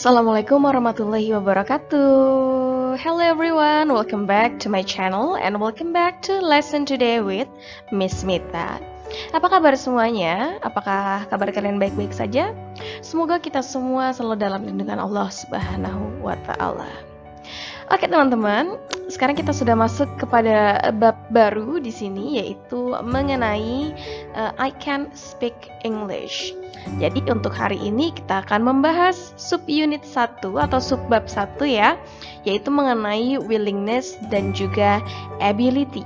Assalamualaikum warahmatullahi wabarakatuh. Hello everyone, welcome back to my channel and welcome back to lesson today with Miss Mita. Apa kabar semuanya? Apakah kabar kalian baik-baik saja? Semoga kita semua selalu dalam lindungan Allah Subhanahu wa taala. Oke teman-teman, sekarang kita sudah masuk kepada bab baru di sini, yaitu mengenai I Can Speak English. Jadi untuk hari ini kita akan membahas subunit 1 atau subbab 1 ya, yaitu mengenai willingness dan juga ability.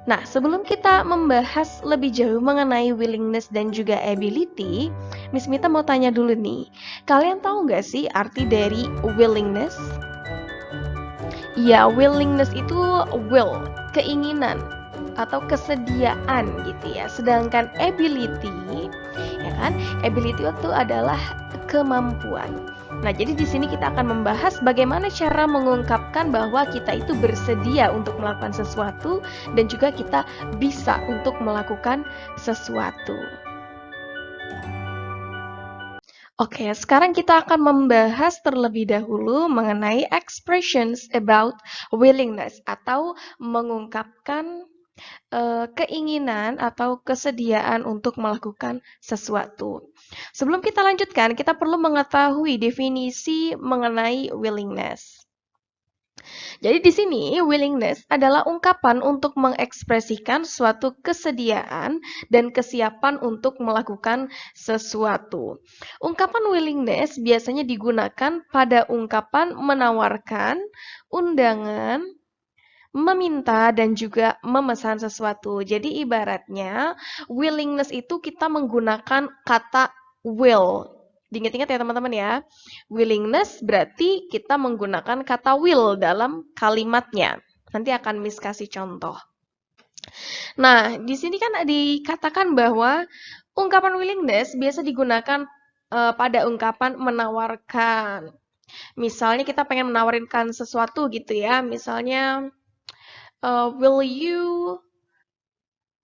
Nah, sebelum kita membahas lebih jauh mengenai willingness dan juga ability, Miss Mita mau tanya dulu nih, kalian tahu nggak sih arti dari willingness? Ya, willingness itu will, keinginan atau kesediaan gitu ya. Sedangkan ability, ya kan? Ability itu adalah kemampuan. Nah, jadi di sini kita akan membahas bagaimana cara mengungkapkan bahwa kita itu bersedia untuk melakukan sesuatu dan juga kita bisa untuk melakukan sesuatu. Oke, sekarang kita akan membahas terlebih dahulu mengenai expressions about willingness atau mengungkapkan keinginan atau kesediaan untuk melakukan sesuatu. Sebelum kita lanjutkan, kita perlu mengetahui definisi mengenai willingness. Jadi di sini willingness adalah ungkapan untuk mengekspresikan suatu kesediaan dan kesiapan untuk melakukan sesuatu. Ungkapan willingness biasanya digunakan pada ungkapan menawarkan, undangan, meminta dan juga memesan sesuatu. Jadi ibaratnya willingness itu kita menggunakan kata will. Diingat-ingat ya teman-teman ya. Willingness berarti kita menggunakan kata will dalam kalimatnya. Nanti akan Miss kasih contoh. Nah, di sini kan dikatakan bahwa ungkapan willingness biasa digunakan pada ungkapan menawarkan. Misalnya kita pengen menawarkan sesuatu gitu ya. Misalnya, will you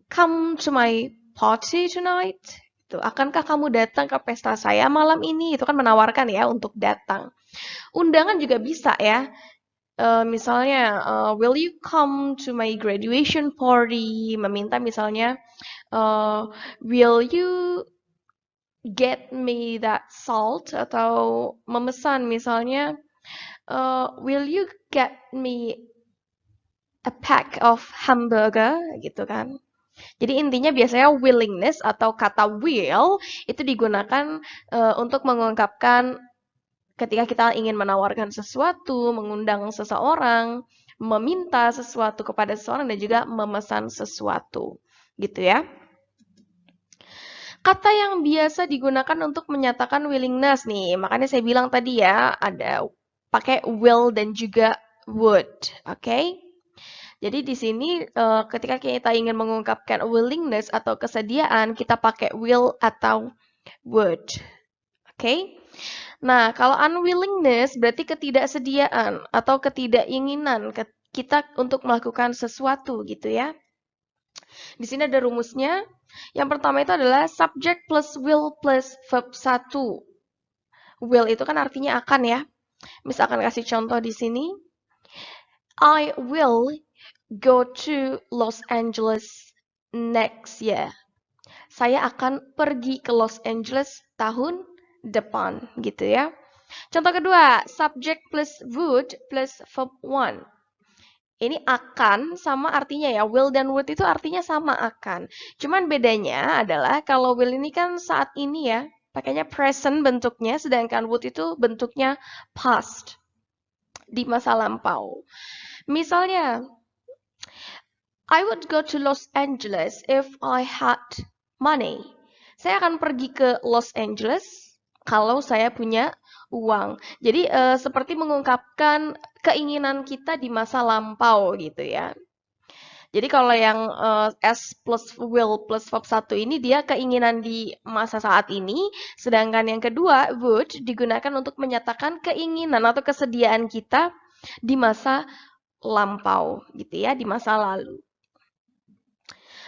come to my party tonight? Akankah kamu datang ke pesta saya malam ini? Itu kan menawarkan ya untuk datang. Undangan juga bisa ya. Misalnya, will you come to my graduation party? Meminta misalnya, will you get me that salt? Atau memesan misalnya, will you get me a pack of hamburger? Gitu kan. Jadi intinya biasanya willingness atau kata will itu digunakan untuk mengungkapkan ketika kita ingin menawarkan sesuatu, mengundang seseorang, meminta sesuatu kepada seseorang dan juga memesan sesuatu. Gitu ya. Kata yang biasa digunakan untuk menyatakan willingness nih, makanya saya bilang tadi ya, ada pakai will dan juga would, oke? Jadi di sini ketika kita ingin mengungkapkan willingness atau kesediaan, kita pakai will atau would. Oke? Nah, kalau unwillingness berarti ketidaksediaan atau ketidakinginan kita untuk melakukan sesuatu gitu ya. Di sini ada rumusnya. Yang pertama itu adalah subject plus will plus verb 1. Will itu kan artinya akan ya. Misalkan kasih contoh di sini. I will go to Los Angeles next year. Saya akan pergi ke Los Angeles tahun depan, gitu ya. Contoh kedua, subject plus would plus verb 1. Ini akan sama artinya ya, will dan would itu artinya sama akan. Cuman bedanya adalah kalau will ini kan saat ini ya, pakainya present bentuknya, sedangkan would itu bentuknya past, di masa lampau. Misalnya, I would go to Los Angeles if I had money. Saya akan pergi ke Los Angeles kalau saya punya uang. Jadi seperti mengungkapkan keinginan kita di masa lampau gitu ya. Jadi kalau yang S plus will plus verb 1 ini dia keinginan di masa saat ini, sedangkan yang kedua would digunakan untuk menyatakan keinginan atau kesediaan kita di masa lampau gitu ya, di masa lalu.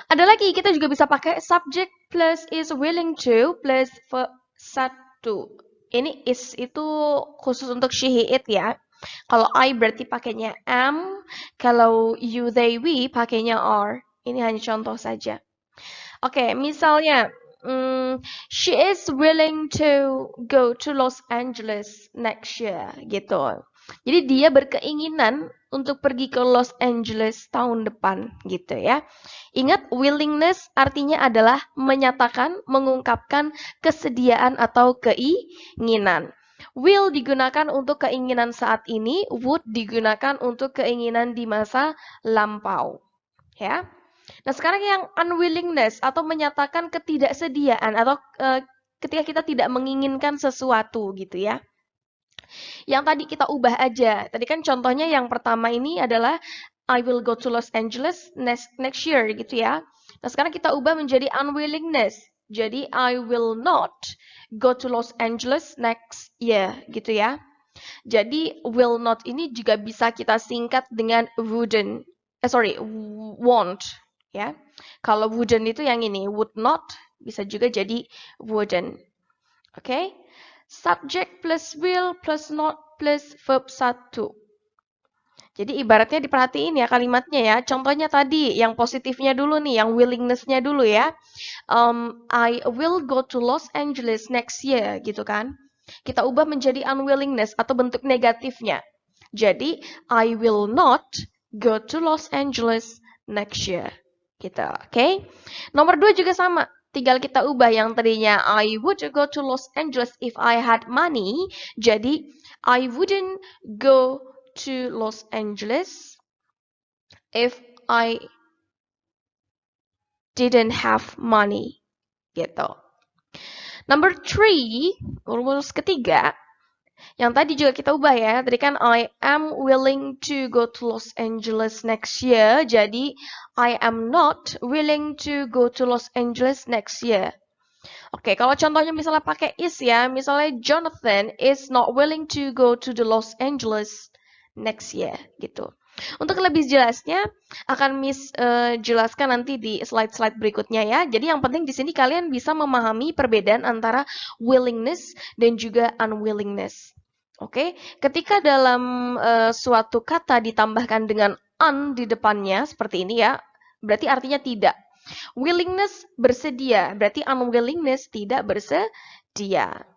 Ada lagi, kita juga bisa pakai subject plus is willing to plus verb 1. Ini is itu khusus untuk she, he, it ya. Kalau I berarti pakainya am, kalau you, they, we pakainya are. Ini hanya contoh saja. Oke, misalnya, she is willing to go to Los Angeles next year, gitu. Jadi dia berkeinginan untuk pergi ke Los Angeles tahun depan, gitu ya. Ingat, willingness artinya adalah menyatakan, mengungkapkan kesediaan atau keinginan. Will digunakan untuk keinginan saat ini, would digunakan untuk keinginan di masa lampau. Ya. Nah, sekarang yang unwillingness atau menyatakan ketidaksediaan atau ketika kita tidak menginginkan sesuatu gitu ya. Yang tadi kita ubah aja. Tadi kan contohnya yang pertama ini adalah I will go to Los Angeles next year gitu ya. Nah, sekarang kita ubah menjadi unwillingness. Jadi I will not go to Los Angeles next year gitu ya. Jadi will not ini juga bisa kita singkat dengan wouldn't. Won't ya. Kalau wouldn't itu yang ini, would not bisa juga jadi wouldn't. Oke? Subject plus will plus not plus verb 1. Jadi ibaratnya diperhatiin ya kalimatnya ya. Contohnya tadi yang positifnya dulu nih, yang willingness-nya dulu ya. I will go to Los Angeles next year gitu kan. Kita ubah menjadi unwillingness atau bentuk negatifnya. Jadi I will not go to Los Angeles next year. Gitu, oke? Nomor 2 juga sama. Tinggal kita ubah yang tadinya I would go to Los Angeles if I had money. Jadi I wouldn't go to Los Angeles if I didn't have money. Gitu. Number 3, rumus ketiga. Yang tadi juga kita ubah ya. Tadi kan I am willing to go to Los Angeles next year. Jadi I am not willing to go to Los Angeles next year. Oke, kalau contohnya misalnya pakai is ya. Misalnya Jonathan is not willing to go to the Los Angeles next year gitu. Untuk lebih jelasnya akan Miss jelaskan nanti di slide-slide berikutnya ya. Jadi yang penting di sini kalian bisa memahami perbedaan antara willingness dan juga unwillingness. Oke, ketika dalam suatu kata ditambahkan dengan un di depannya seperti ini ya, berarti artinya tidak. Willingness bersedia, berarti unwillingness tidak bersedia.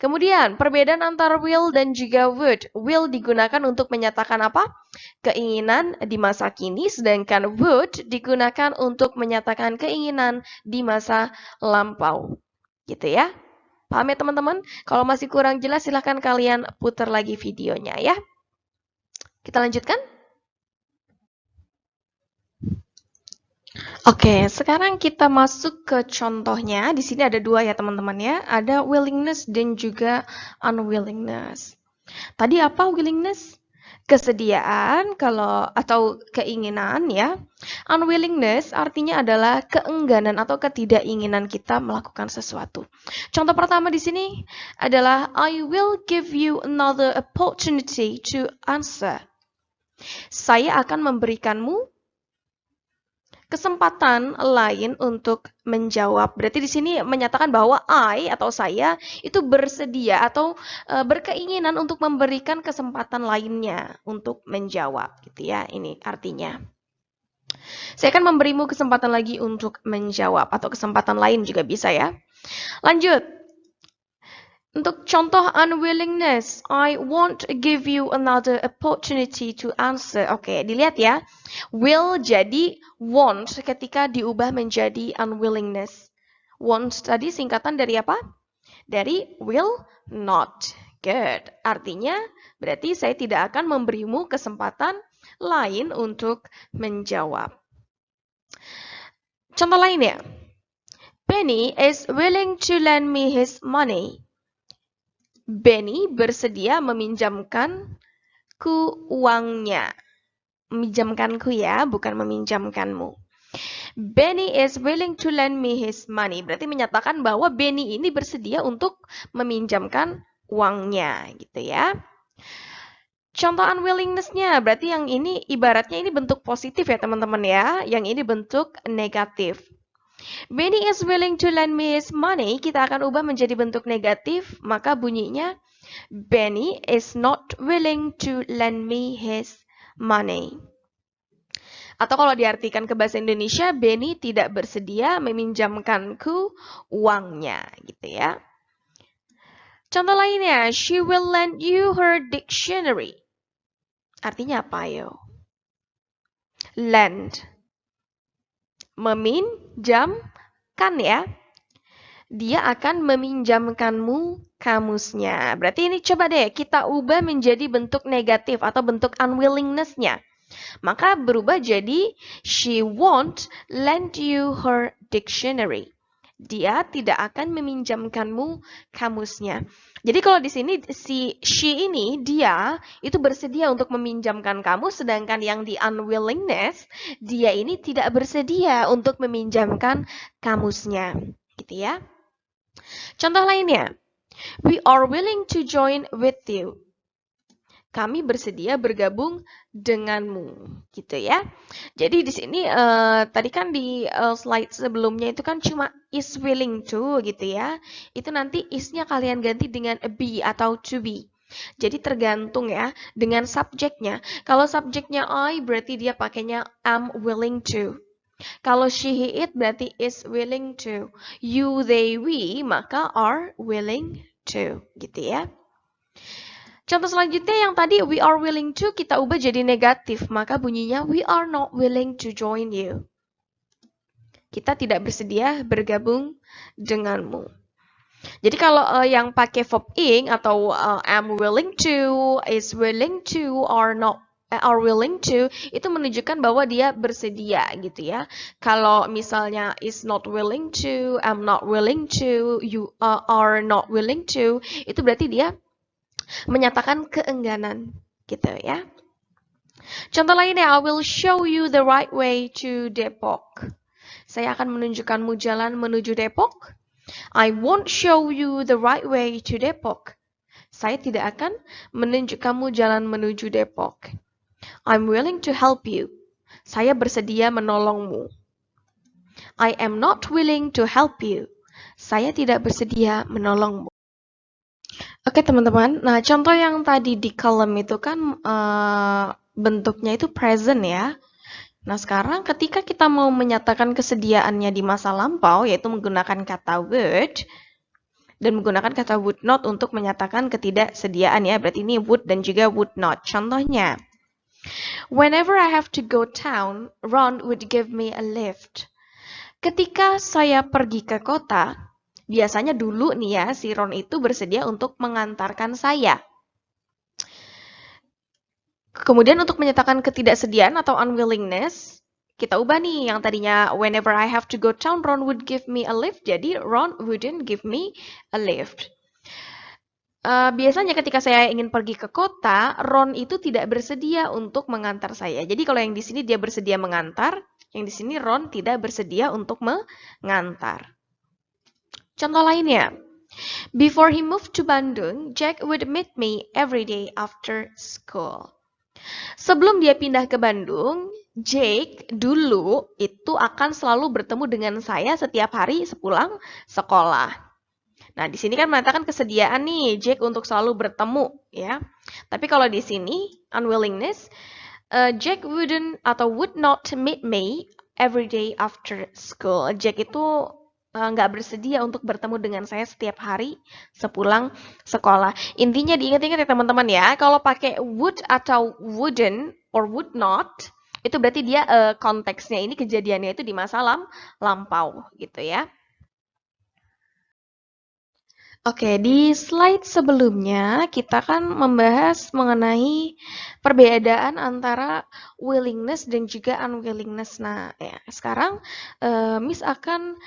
Kemudian, perbedaan antara will dan juga would. Will digunakan untuk menyatakan apa? Keinginan di masa kini, sedangkan would digunakan untuk menyatakan keinginan di masa lampau. Gitu ya. Paham ya teman-teman? Kalau masih kurang jelas, silahkan kalian putar lagi videonya ya. Kita lanjutkan. Oke, sekarang kita masuk ke contohnya. Di sini ada dua ya teman-teman ya. Ada willingness dan juga unwillingness. Tadi apa willingness? Kesediaan atau keinginan ya. Unwillingness artinya adalah keengganan atau ketidakinginan kita melakukan sesuatu. Contoh pertama di sini adalah I will give you another opportunity to answer. Saya akan memberikanmu kesempatan lain untuk menjawab. Berarti di sini menyatakan bahwa I atau saya itu bersedia atau berkeinginan untuk memberikan kesempatan lainnya untuk menjawab gitu ya. Ini artinya. Saya akan memberimu kesempatan lagi untuk menjawab atau kesempatan lain juga bisa ya. Lanjut. Untuk contoh unwillingness, I won't give you another opportunity to answer. Oke, dilihat ya. Will jadi won't ketika diubah menjadi unwillingness. Won't tadi singkatan dari apa? Dari will not. Good. Artinya berarti saya tidak akan memberimu kesempatan lain untuk menjawab. Contoh lain ya. Benny is willing to lend me his money. Benny bersedia meminjamkanku uangnya. Meminjamkanku ya, bukan meminjamkanmu. Benny is willing to lend me his money. Berarti menyatakan bahwa Benny ini bersedia untuk meminjamkan uangnya, gitu ya. Contoh unwillingness-nya, berarti yang ini ibaratnya ini bentuk positif ya teman-teman ya. Yang ini bentuk negatif. Benny is willing to lend me his money. Kita akan ubah menjadi bentuk negatif, maka bunyinya Benny is not willing to lend me his money. Atau kalau diartikan ke bahasa Indonesia, Benny tidak bersedia meminjamkanku uangnya, gitu ya. Contoh lainnya, she will lend you her dictionary. Artinya apa, yo? Lend. Meminjamkan ya. Dia akan meminjamkanmu kamusnya. Berarti ini coba deh kita ubah menjadi bentuk negatif atau bentuk unwillingness-nya. Maka berubah jadi she won't lend you her dictionary. Dia tidak akan meminjamkanmu kamusnya. Jadi kalau di sini si she ini dia itu bersedia untuk meminjamkan kamus, sedangkan yang di unwillingness dia ini tidak bersedia untuk meminjamkan kamusnya, gitu ya. Contoh lainnya, we are willing to join with you. Kami bersedia bergabung denganmu, gitu ya. Jadi di sini tadi kan di slide sebelumnya itu kan cuma is willing to, gitu ya. Itu nanti is-nya kalian ganti dengan be atau to be. Jadi tergantung ya dengan subjeknya. Kalau subjeknya I berarti dia pakainya am willing to. Kalau she, he, it berarti is willing to. You, they, we maka are willing to, gitu ya. Contoh selanjutnya yang tadi we are willing to kita ubah jadi negatif, maka bunyinya we are not willing to join you. Kita tidak bersedia bergabung denganmu. Jadi kalau yang pakai verb ing atau am willing to, is willing to, are willing to, itu menunjukkan bahwa dia bersedia gitu ya. Kalau misalnya is not willing to, am not willing to, you are not willing to, itu berarti dia menyatakan keengganan gitu ya. Contoh lainnya, I will show you the right way to Depok. Saya akan menunjukkanmu jalan menuju Depok. I won't show you the right way to Depok. Saya tidak akan menunjukkanmu jalan menuju Depok. I'm willing to help you. Saya bersedia menolongmu. I am not willing to help you. Saya tidak bersedia menolongmu. Oke teman-teman, nah contoh yang tadi di column itu kan bentuknya itu present ya. Nah sekarang ketika kita mau menyatakan kesediaannya di masa lampau, yaitu menggunakan kata would, dan menggunakan kata would not untuk menyatakan ketidaksediaan ya, berarti ini would dan juga would not. Contohnya, whenever I have to go town, Ron would give me a lift. Ketika saya pergi ke kota, biasanya dulu nih ya, si Ron itu bersedia untuk mengantarkan saya. Kemudian untuk menyatakan ketidaksediaan atau unwillingness, kita ubah nih yang tadinya whenever I have to go town, Ron would give me a lift, jadi Ron wouldn't give me a lift. Biasanya ketika saya ingin pergi ke kota, Ron itu tidak bersedia untuk mengantar saya. Jadi kalau yang di sini dia bersedia mengantar, yang di sini Ron tidak bersedia untuk mengantar. Contoh lainnya, before he moved to Bandung, Jack would meet me every day after school. Sebelum dia pindah ke Bandung, Jake dulu itu akan selalu bertemu dengan saya setiap hari sepulang sekolah. Nah, di sini kan mengatakan kesediaan nih Jake untuk selalu bertemu, ya. Tapi kalau di sini unwillingness, Jack wouldn't atau would not meet me every day after school. Jack itu nggak bersedia untuk bertemu dengan saya setiap hari sepulang sekolah. Intinya diingat-ingat ya teman-teman ya, kalau pakai would atau wouldn't or would not, itu berarti dia konteksnya ini kejadiannya itu di masa lampau gitu ya. Oke, di slide sebelumnya kita kan membahas mengenai perbedaan antara willingness dan juga unwillingness. Nah, ya, sekarang Miss akan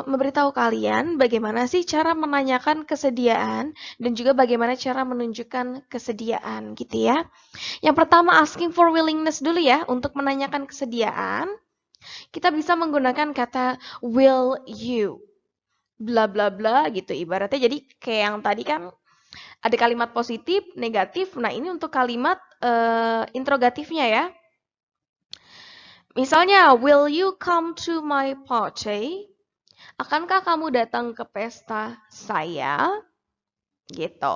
memberitahu kalian bagaimana sih cara menanyakan kesediaan dan juga bagaimana cara menunjukkan kesediaan gitu ya. Yang pertama asking for willingness dulu ya, untuk menanyakan kesediaan. Kita bisa menggunakan kata will you. Bla bla bla gitu ibaratnya, jadi kayak yang tadi kan ada kalimat positif, negatif. Nah ini untuk kalimat interrogatifnya ya. Misalnya, will you come to my party? Akankah kamu datang ke pesta saya? Gitu.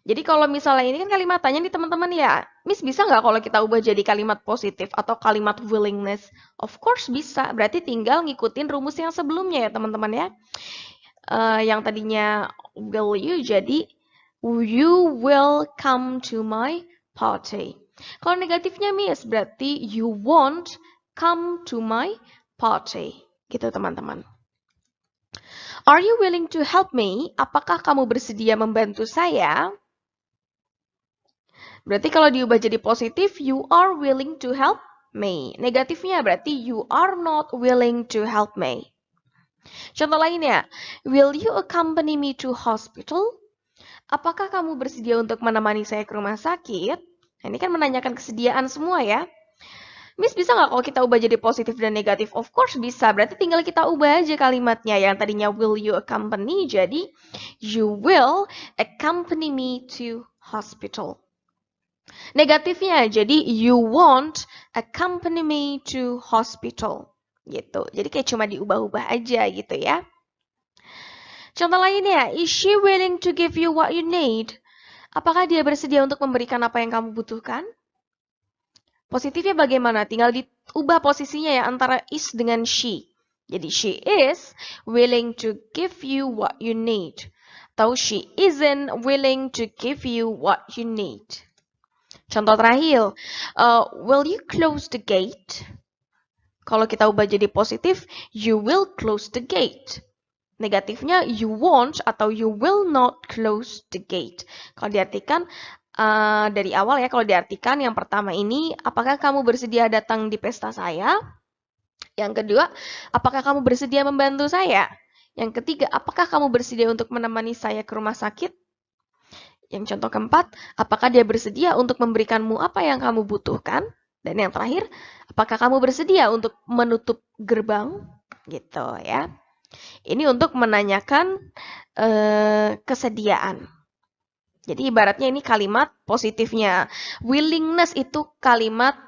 Jadi kalau misalnya ini kan kalimat tanya nih teman-teman ya, Miss bisa nggak kalau kita ubah jadi kalimat positif atau kalimat willingness? Of course bisa, berarti tinggal ngikutin rumus yang sebelumnya ya teman-teman ya. Yang tadinya will you jadi you will come to my party. Kalau negatifnya Miss berarti you won't come to my party. Gitu teman-teman. Are you willing to help me? Apakah kamu bersedia membantu saya? Berarti kalau diubah jadi positif, you are willing to help me. Negatifnya berarti you are not willing to help me. Contoh lainnya, will you accompany me to hospital? Apakah kamu bersedia untuk menemani saya ke rumah sakit? Nah, ini kan menanyakan kesediaan semua ya. Miss bisa nggak kalau kita ubah jadi positif dan negatif? Of course bisa, berarti tinggal kita ubah aja kalimatnya. Yang tadinya will you accompany jadi you will accompany me to hospital. Negatifnya jadi you won't accompany me to hospital. Gitu. Jadi kayak cuma diubah-ubah aja gitu ya. Contoh lainnya, is she willing to give you what you need? Apakah dia bersedia untuk memberikan apa yang kamu butuhkan? Positifnya bagaimana? Tinggal diubah posisinya ya antara is dengan she. Jadi she is willing to give you what you need. Atau she isn't willing to give you what you need. Contoh terakhir, will you close the gate? Kalau kita ubah jadi positif, you will close the gate. Negatifnya, you won't atau you will not close the gate. Kalau diartikan dari awal ya, kalau diartikan yang pertama ini, apakah kamu bersedia datang di pesta saya? Yang kedua, apakah kamu bersedia membantu saya? Yang ketiga, apakah kamu bersedia untuk menemani saya ke rumah sakit? Yang contoh keempat, apakah dia bersedia untuk memberikanmu apa yang kamu butuhkan? Dan yang terakhir, apakah kamu bersedia untuk menutup gerbang? Gitu ya. Ini untuk menanyakan kesediaan. Jadi ibaratnya ini kalimat positifnya. Willingness itu kalimat,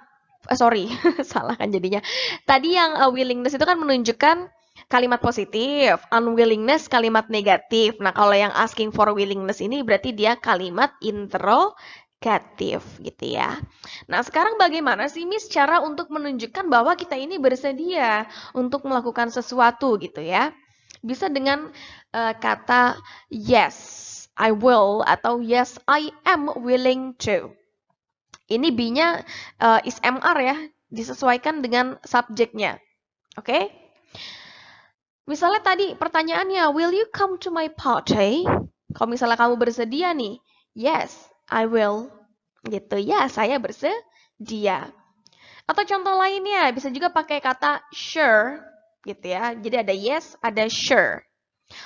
salah kan jadinya. Tadi yang willingness itu kan menunjukkan kalimat positif, unwillingness kalimat negatif. Nah, kalau yang asking for willingness ini berarti dia kalimat interrogatif gitu ya. Nah, sekarang bagaimana sih Miss cara untuk menunjukkan bahwa kita ini bersedia untuk melakukan sesuatu gitu ya? Bisa dengan kata yes, I will atau yes, I am willing to. Ini be-nya is MR ya, disesuaikan dengan subjeknya. Oke? Misalnya tadi pertanyaannya, will you come to my party? Kalau misalnya kamu bersedia nih, yes, I will. Gitu ya, saya bersedia. Atau contoh lainnya, bisa juga pakai kata sure, gitu ya. Jadi ada yes, ada sure.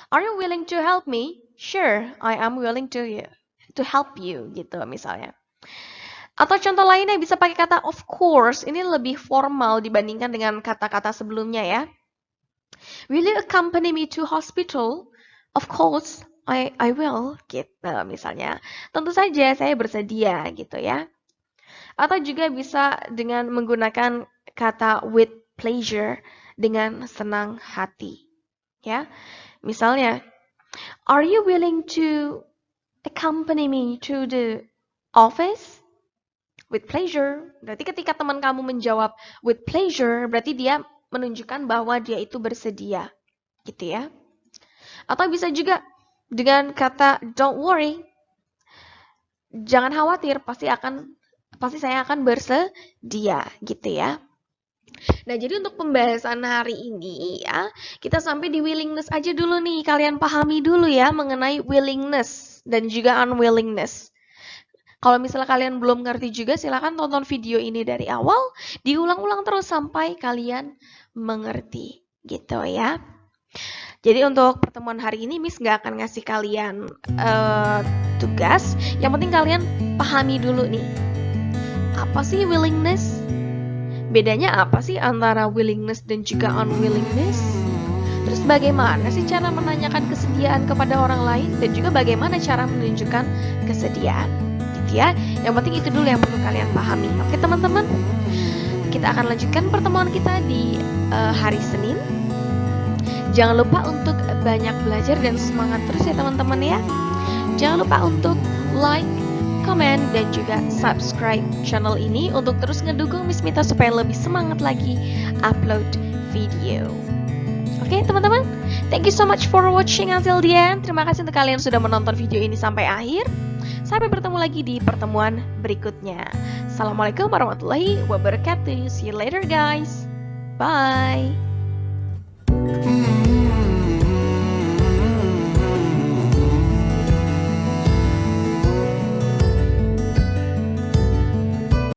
Are you willing to help me? Sure, I am willing to help you, gitu misalnya. Atau contoh lainnya bisa pakai kata of course. Ini lebih formal dibandingkan dengan kata-kata sebelumnya ya. Will you accompany me to hospital? Of course, I will, gitu misalnya. Tentu saja saya bersedia, gitu ya. Atau juga bisa dengan menggunakan kata with pleasure, dengan senang hati. Ya, misalnya, are you willing to accompany me to the office? With pleasure. Berarti ketika teman kamu menjawab with pleasure, berarti dia menunjukkan bahwa dia itu bersedia. Gitu ya. Atau bisa juga dengan kata don't worry. Jangan khawatir, pasti saya akan bersedia, gitu ya. Nah, jadi untuk pembahasan hari ini ya, kita sampai di willingness aja dulu nih. Kalian pahami dulu ya mengenai willingness dan juga unwillingness. Kalau misalnya kalian belum ngerti juga, silakan tonton video ini dari awal, diulang-ulang terus sampai kalian mengerti, gitu ya. Jadi untuk pertemuan hari ini, Miss nggak akan ngasih kalian tugas. Yang penting kalian pahami dulu nih, apa sih willingness? Bedanya apa sih antara willingness dan juga unwillingness? Terus bagaimana sih cara menanyakan kesediaan kepada orang lain? Dan juga bagaimana cara menunjukkan kesediaan? Ya, yang penting itu dulu yang perlu kalian pahami. Oke teman-teman, kita akan lanjutkan pertemuan kita di hari Senin. Jangan lupa untuk banyak belajar dan semangat terus ya teman-teman ya. Jangan lupa untuk like, comment, dan juga subscribe channel ini untuk terus ngedukung Miss Mita supaya lebih semangat lagi upload video. Oke teman-teman, thank you so much for watching until the end. Terima kasih untuk kalian sudah menonton video ini sampai akhir. Sampai bertemu lagi di pertemuan berikutnya. Assalamualaikum warahmatullahi wabarakatuh. See you later guys. Bye.